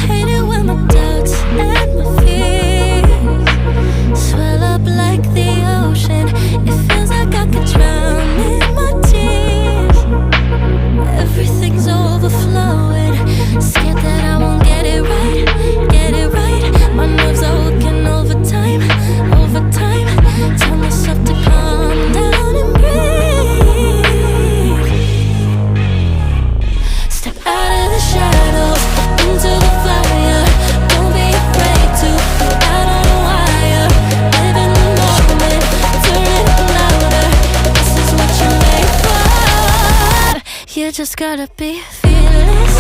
Hate it when my doubts and my fears swell up like the ocean. It feels like I could drown in my tears. Everything's overflowing. Scared that I won't get it right, get it right. My nerves are working overtime, overtime. Tell myself to calm down and breathe. Step out of the shadows into the fire. Don't be afraid to go out on a wire. Live in the moment, turn it louder. This is what you're made for. You just gotta be fearless.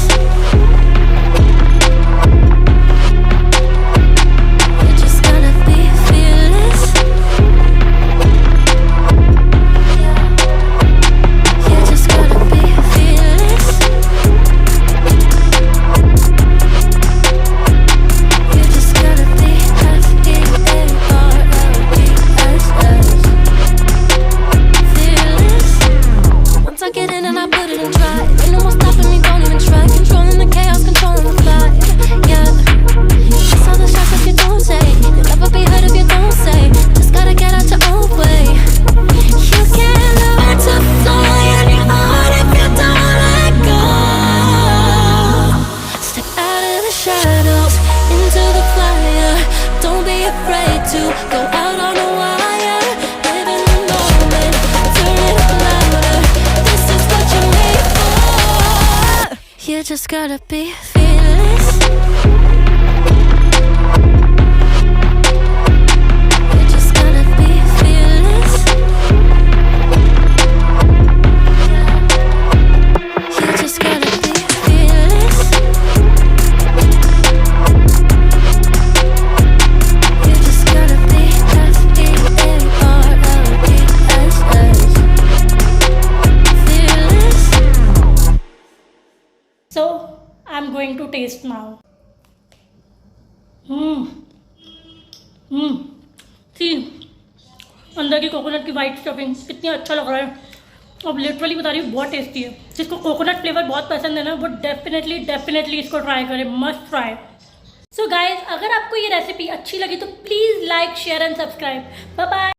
You just gotta be fearless. You just gotta be fearless. You just gotta be fearless. Once I get in and I put it in drive, ain't no more stopping me, don't even try. Controlling the chaos, controlling the vibe. Yeah, it's all the shots that you don't take. You'll never be heard if you don't say. Just gotta get out your own way. You can't learn to fly anymore if you don't let go. Step out of the shadows into the fire. Don't be afraid to go out on a wire. Live in the moment, turn it louder. This is what you're made for. You just gotta be fearless. You just gotta be fearless. You just gotta be fearless. You just gotta be fearless. So I'm going to taste now. सी अंदर की coconut की white stuffing कितनी अच्छा लग रहा है. अब literally बता रही हूँ बहुत टेस्टी है. जिसको कोकोनट फ्लेवर बहुत पसंद है ना वो डेफिनेटली इसको ट्राई करें. Must try. सो गाइज अगर आपको ये रेसिपी अच्छी लगी तो please like share and subscribe. Bye bye.